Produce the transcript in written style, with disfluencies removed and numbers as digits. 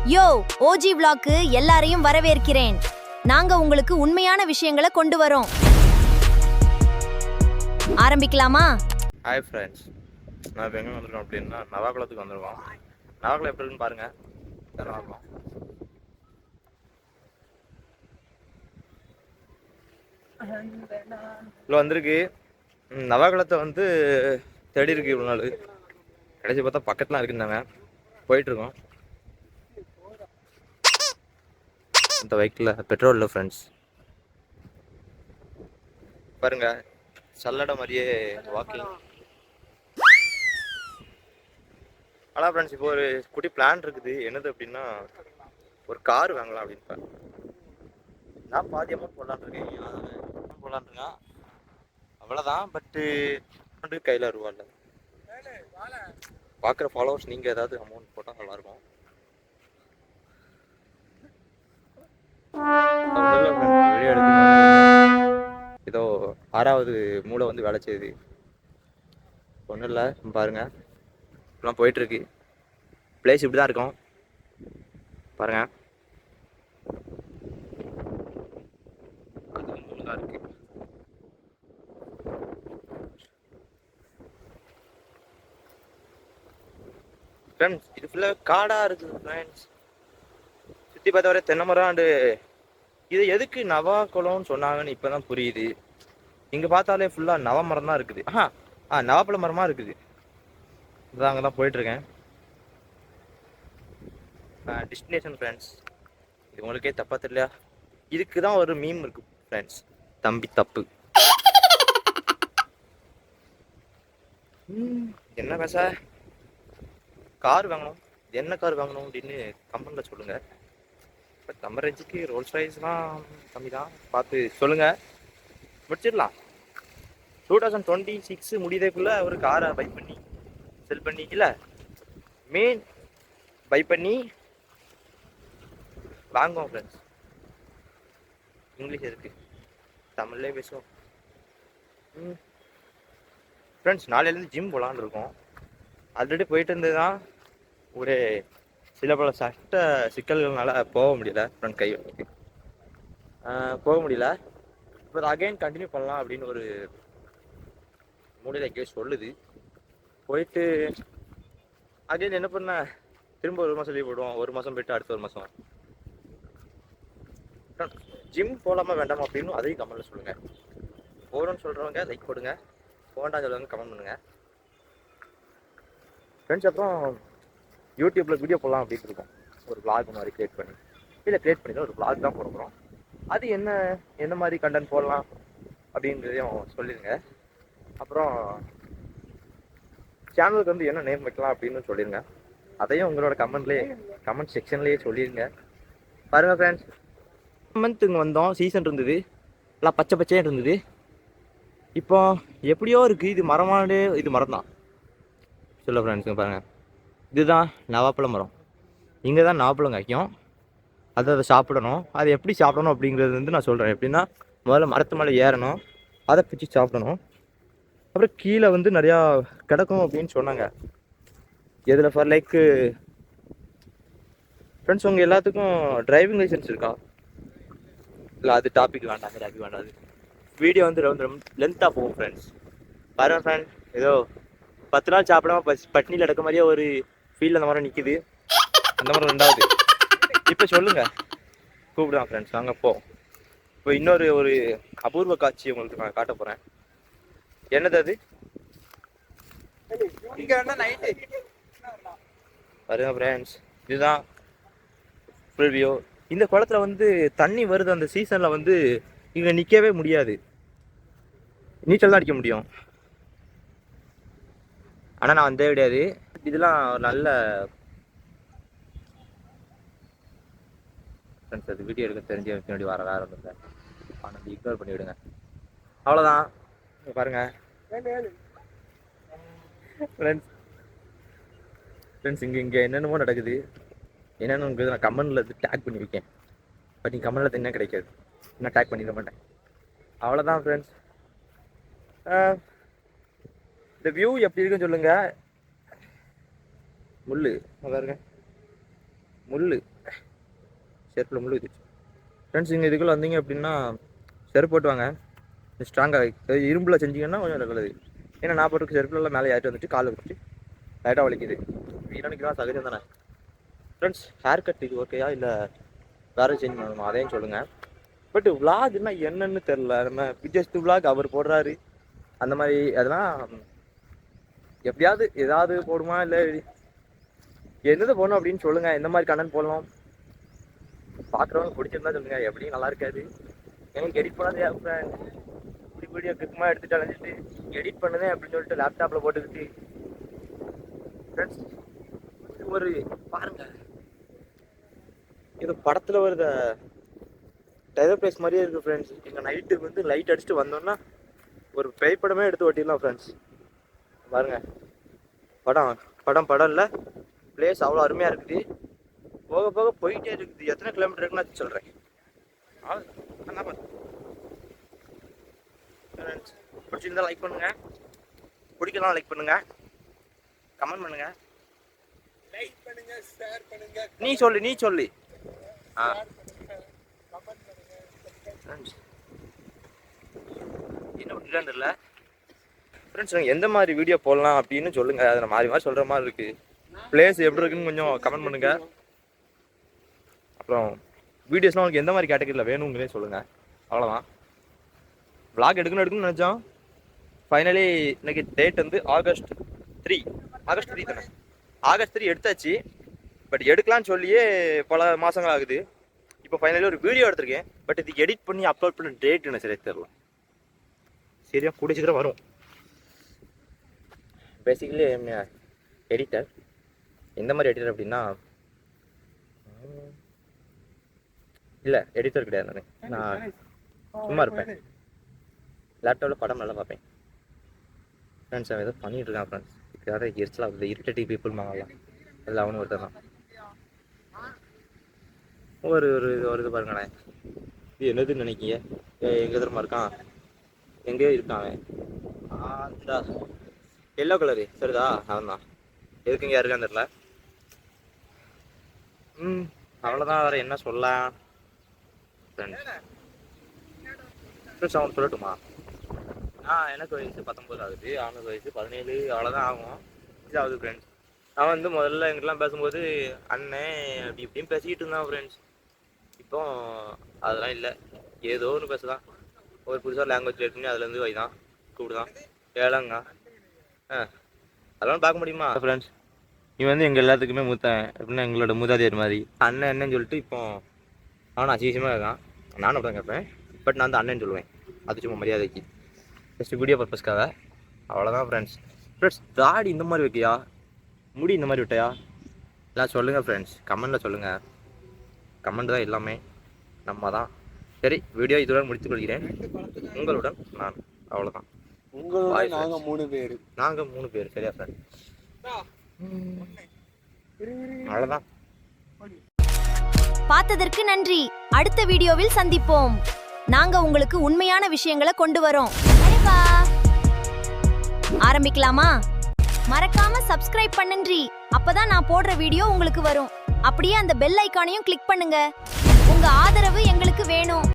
யோ OG vlogக்கு எல்லாரையும் வரவேற்கிறேன். நாங்க உங்களுக்கு உண்மையான விஷயங்களை கொண்டு வரோம். ஆரம்பிக்கலாமா? ஹாய் ஃப்ரெண்ட்ஸ், நான் இப்போ எங்கே வந்திருக்கோம் அப்படின்னா நவாக்குளத்துக்கு வந்திருக்கோம். நவாக்குளம் எப்படி இருக்குன்னு பாருங்கள். நல்லாயிருக்கும். இவ்வளோ வந்திருக்கு. நவாக்குளத்தை வந்து தேடி இருக்கு இவ்வளோ நாள். கடைசி பார்த்தா பக்கத்தில் இருக்குன்னாங்க. போயிட்டுருக்கோம். இந்த பைக்கில் பெட்ரோல் இல்லை ஃப்ரெண்ட்ஸ். பாருங்க, சல்லடை மாதிரியே வாக்கிங். ஆனால் ஃப்ரெண்ட்ஸ், இப்போ ஒரு குட்டி பிளான் இருக்குது. என்னது அப்படின்னா, ஒரு கார் வாங்கலாம் அப்படின்னு. நான் பாதி அமௌண்ட் போடலான் இருக்கேன். அவ்வளோதான். பட்டு கையில் ரூபா இல்லை. பார்க்குற ஃபாலோவர்ஸ் நீங்கள் ஏதாவது அமௌண்ட் போட்டால் நல்லாயிருக்கும். வீடியோ எடுக்கணும். ஏதோ 6வது மூளை வந்து வேலை செய்யுது. ஒன்றும் இல்லை, பாருங்க. இப்பெல்லாம் போயிட்டுருக்கு. பிளேஸ் இப்படி தான் இருக்கும் பாருங்க. அது மூணு தான் இருக்கு. ஃப்ரெண்ட்ஸ், இது ஃபுல்லாக காடாக இருக்குது ஃப்ரெண்ட்ஸ். சுற்றி பார்த்த வரை தென்னை மரம். அண்டு இது எதுக்கு நவாக்குளம்னு சொன்னாங்கன்னு இப்போ தான் புரியுது. இங்கே பார்த்தாலே ஃபுல்லாக நவ மரம் தான் இருக்குது. நவாப்பழ மரமாக இருக்குது. இதான் அங்கே தான் போயிட்டுருக்கேன். Destination friends. இது உங்களுக்கே தப்பா தெரியலையா? இதுக்கு தான் ஒரு மீம் இருக்கு ஃப்ரெண்ட்ஸ். தம்பி தப்பு. என்ன பேச? கார் வாங்கணும். என்ன கார் வாங்கணும் அப்படின்னு கமெண்ட்ல சொல்லுங்க. பட் நம்ம ரேஞ்சுக்கு ரோல்ஸ் ராய்ஸ்லாம் கம்மி தான். பார்த்து சொல்லுங்க, முடிச்சிடலாம். 2026 முடியறதுக்குள்ள ஒரு காரை பை பண்ணி செல் பண்ணி இல்லை மெயின் பை பண்ணி வாங்குவோம் ஃப்ரெண்ட்ஸ். இங்கிலீஷ் இருக்கு, தமிழ்லேயே பேசுவோம். ஃப்ரெண்ட்ஸ், நாளையிலேருந்து ஜிம் போகலான்னு இருக்கோம். ஆல்ரெடி போயிட்டு இருந்து தான் ஒரு சில பல சட்ட சிக்கல்கள்னால போக முடியல. ஃப்ரெண்ட் கை வலிக்கு போக முடியல. இப்போ அகைன் கண்டினியூ பண்ணலாம் அப்படின்னு ஒரு மூலையில் எங்கேயோ சொல்லுது. போயிட்டு அகைன் என்ன பண்ண, திரும்ப 1 மாதம் லீவ் போடுவோம். 1 மாதம் போயிட்டு அடுத்த 1 மாதம் ஜிம் போகலாமா வேண்டாமா அப்படின்னு அதையும் கமெண்ட்ல சொல்லுங்க. போகணும்னு சொல்றவங்க லைக் போடுங்க, போகண்டான்னு சொல்லுவாங்க கமெண்ட் பண்ணுங்க ஃப்ரெண்ட்ஸ். அப்புறம் யூடியூப்ல வீடியோ போடலாம் அப்படின்னு இருக்கோம். ஒரு vlog மாதிரி கிரியேட் பண்ணி ஒரு vlog தான் போட போகிறோம். அது என்ன மாதிரி கண்டென்ட் போடலாம் அப்படின்றதையும் சொல்லிடுங்க. அப்புறம் சேனலுக்கு வந்து என்ன நேம் வைக்கலாம் அப்படின்னு சொல்லிடுங்க. அதையும் உங்களோட கமெண்ட் செக்ஷன்லேயே சொல்லிடுங்க. பாருங்க ஃப்ரெண்ட்ஸ், மந்த்துங்க வந்தோம். சீசன் இருந்தது, எல்லாம் பச்சை பச்சையாக இருந்தது. இப்போ எப்படியோ இருக்குது. இது மரமானே, இது மரம் தான் சொல்ல ஃப்ரெண்ட்ஸுங்க. பாருங்கள், இதுதான் நவாப்பழ மரம். இங்கே தான் நவாப்பழம் காய்க்கும். அதை சாப்பிடணும். அதை எப்படி சாப்பிடணும் அப்படிங்கிறது வந்து நான் சொல்கிறேன். எப்படின்னா, முதல்ல மரத்து மேலே ஏறணும், அதை பிச்சு சாப்பிடணும். அப்புறம் கீழே வந்து நிறையா கிடக்கும் அப்படின்னு சொன்னாங்க. எதில் ஃபார் லைக் ஃப்ரெண்ட்ஸ், உங்கள் எல்லாத்துக்கும் டிரைவிங் லைசன்ஸ் இருக்கா? இல்லை, அது டாபிக் வேண்டாம். அந்த டாபிக் வேண்டாம். அது வீடியோ வந்து ரொம்ப லென்த்தாக போகும் ஃப்ரெண்ட்ஸ். பாருங்கள் ஃப்ரெண்ட், ஏதோ 10 நாள் சாப்பிடாம பட்னியில் எடுக்க மாதிரியே ஒரு ஃபீல் அந்த மாதிரி நிற்கிது. அந்த மாதிரி 2வது. இப்போ சொல்லுங்கள், கூப்பிடுவான் ஃப்ரெண்ட்ஸ். வாங்க போ. இப்போ இன்னொரு ஒரு அபூர்வ காட்சி உங்களுக்கு நான் காட்ட போகிறேன். என்னது அது? பாருங்க ஃப்ரெண்ட்ஸ், இதுதான் ஃபுல் வியூ. இந்த குளத்துல வந்து தண்ணி வருது. அந்த சீசனில் வந்து இங்கே நிற்கவே முடியாது. நீச்சல் தான் அடிக்க முடியும். ஆனால் நான் வந்தே கிடையாது. இதெல்லாம் நல்ல ஃப்ரெண்ட்ஸ். அது வீடியோ எடுக்க தெரிஞ்ச பின்னாடி வேறு ஒன்றும் இல்லை. ஆனால் இக்னோர் பண்ணி விடுங்க, அவ்வளோதான். பாருங்க ஃப்ரெண்ட்ஸ், இங்கே என்னென்னமோ நடக்குது. என்னென்னு நான் கமெண்டில் டேக் பண்ணி வைக்கேன். பட் நீங்கள் கமெண்டில் என்ன கிடைக்காது, நான் டேக் பண்ணிக்க மாட்டேன். அவ்வளோதான் ஃப்ரெண்ட்ஸ். இந்த வியூ எப்படி இருக்குன்னு சொல்லுங்கள். முள்ளு பாருங்க, முள்ளு செருப்பில் முள்ளு குத்திச்சு. ஃப்ரெண்ட்ஸ் நீங்கள் இதுக்குள்ளே வந்தீங்க அப்படின்னா செருப்பு போட்டு வாங்க. ஸ்ட்ராங்காக இரும்பில் செஞ்சிங்கன்னா கொஞ்சம் நல்லது. ஏன்னா நான் போட்டுக்கு செருப்புலாம் மேலே ஏறிட்டு வந்துட்டு காலை வச்சுட்டு லைட்டாக வலிக்குது. வீரனுக்குலாம் சகஜம் தானே. ஃப்ரெண்ட்ஸ் ஹேர் கட் இது ஓகேயா இல்லை வேறு சேஞ்ச் பண்ணணுமா அதையும் சொல்லுங்கள். பட் விளாக்னா என்னன்னு தெரில. நம்ம பிஜஸ்ட் விளாக் அவர் போடுறாரு அந்த மாதிரி. அதெல்லாம் எப்படியாவது ஏதாவது போடுமா இல்லை என்னது போடணும் அப்படின்னு சொல்லுங்கள். எந்த மாதிரி கண்டென்ட் போடலாம் பார்க்குறவங்க பிடிச்சிருந்தா சொல்லுங்கள். எப்படியும் நல்லா இருக்காது. எனக்கு எடிட் பண்ணாதே இப்படி வீடியோ கிளிக்கமாக எடுத்துட்டு அலைஞ்சிட்டு எடிட் பண்ணுதேன் அப்படின்னு சொல்லிட்டு லேப்டாப்பில் போட்டுக்கிட்டு. ஃப்ரெண்ட்ஸ் ஒரு பாருங்க, இது படத்தில் வருத டைவர் பிளேஸ் மாதிரியே இருக்குது ஃப்ரெண்ட்ஸ். எங்கள் நைட்டுக்கு வந்து லைட் அடிச்சுட்டு வந்தோன்னா ஒரு பேய் படமே எடுத்து ஓட்டிடலாம் ஃப்ரெண்ட்ஸ். பாருங்க படம் இல்லை, பிளேஸ் அவ்வளோ அருமையாக இருக்குது. போக போக போயிட்டே இருக்குது. எத்தனை கிலோமீட்டர் இருக்குன்னு சொல்கிறேன். ஃப்ரெண்ட்ஸ் பிடிச்சிருந்தா லைக் பண்ணுங்கள், பிடிக்கலாம் லைக் பண்ணுங்கள், கமெண்ட் பண்ணுங்கள், லைக் பண்ணுங்க, ஷேர் பண்ணுங்க, நீ சொல்லு என்ன பண்ணிட்டு தெரியல. ஃப்ரெண்ட்ஸ் எந்த மாதிரி வீடியோ போடலாம் அப்படின்னு சொல்லுங்கள். அதை மாறி மாறி சொல்கிற மாதிரி இருக்குது. பிளேஸ் எப்படி இருக்குன்னு கொஞ்சம் கமெண்ட் பண்ணுங்கள். அப்புறம் வீடியோஸ்லாம் உங்களுக்கு எந்த மாதிரி கேட்டகரியில் வேணுங்களே சொல்லுங்கள். அவ்வளோதான். vlog எடுக்கணும்னு நினச்சோம். ஃபைனலி இன்னைக்கு டேட் வந்து ஆகஸ்ட் 3 தானே. ஆகஸ்ட் 3 எடுத்தாச்சு. பட் எடுக்கலான்னு சொல்லியே பல மாதங்கள் ஆகுது. இப்போ ஃபைனலி ஒரு வீடியோ எடுத்திருக்கேன். பட் இது எடிட் பண்ணி அப்லோட் பண்ண டேட் என்ன சரியாக தெரியல. சரியா கூடிய சீக்கிரம் வரும். Basically editor. எந்த மாதிரி எடிட்டர் அப்படின்னா இல்லை எடிட்டர் கிடையாது. நான் சும்மா இருப்பேன். லேப்டாப்பில் படம் நல்லா பார்ப்பேன். ஃப்ரெண்ட்ஸ் அவன் ஏதோ பண்ணிகிட்டு இருக்கான் ஃப்ரெண்ட்ஸ். இதுக்காக எரிச்சலாக இரிட்டேட்டிவ் பீப்புள் வாங்கலாம். அதில் அவனு ஒருத்தர் தான். ஒரு இது பாருங்களேன். இது என்னதுன்னு நினைக்கிங்க? எங்கே தரமா இருக்கான்? எங்கேயோ இருக்கான் அவன். எல்லோ கலரு சரிதா? அவன் தான். எதுக்கு இங்கே இருக்கான்னு தெரில. அவ்வளோதான். வேறு என்ன சொல்லலாம் ஃப்ரெண்ட்ஸ்? அவன் சொல்லட்டுமா? எனக்கு வயசு 19 ஆகுது. அவனுக்கு வயசு 17 அவ்வளோதான் ஆகும். இதாகுது ஃப்ரெண்ட்ஸ். அவன் வந்து முதல்ல எங்கிட்டலாம் பேசும்போது அண்ணன் அப்படி இப்படின்னு பேசிக்கிட்டு இருந்தான் ஃப்ரெண்ட்ஸ். இப்போ அதெல்லாம் இல்லை. ஏதோ ஒன்று பேசுதான். ஒரு புதுசாக லாங்குவேஜ் லேட் பண்ணி அதுலேருந்து வைதான் கூப்பிடுதான் ஏழாங்க. அதெல்லாம் பார்க்க முடியுமா ஃப்ரெண்ட்ஸ்? இவன் வந்து எங்கள் எல்லாத்துக்குமே மூத்தன் எப்படின்னா எங்களோட மூதாதையர் மாதிரி. அண்ணன் என்னன்னு சொல்லிட்டு இப்போ அவனை அசிவசியமாக இருக்கான். நானும் அப்படி தான் கேட்பேன். பட் நான் வந்து அண்ணன் சொல்லுவேன். அது சும்மா மரியாதைக்கு, ஜஸ்ட் வீடியோ பர்பஸ்க்காக. அவ்வளோதான் ஃப்ரெண்ட்ஸ். தாடி இந்த மாதிரி வைக்கியா, முடி இந்த மாதிரி விட்டையா எல்லாம் சொல்லுங்கள் ஃப்ரெண்ட்ஸ். கமெண்டில் சொல்லுங்கள். கமெண்ட் தான் எல்லாமே. நம்ம தான். சரி, வீடியோ இதுடன் முடித்துக் கொள்கிறேன். உங்களுடன் நான். அவ்வளோதான். நாங்கள் 3 பேர். சரியா ஃப்ரெண்ட்? அவ்வளோதான். பார்த்ததற்கு நன்றி. அடுத்த வீடியோவில் சந்திப்போம். நாங்க உங்களுக்கு உண்மையான விஷயங்களை கொண்டு வரோம். ஆரம்பிக்கலாமா? மறக்காம சப்ஸ்கிரைப் பண்ணுங்க. அப்பதான் நான் போடுற வீடியோ உங்களுக்கு வரும். அப்படியே அந்த பெல் ஐகானையும் கிளிக் பண்ணுங்க. உங்க ஆதரவு எங்களுக்கு வேணும்.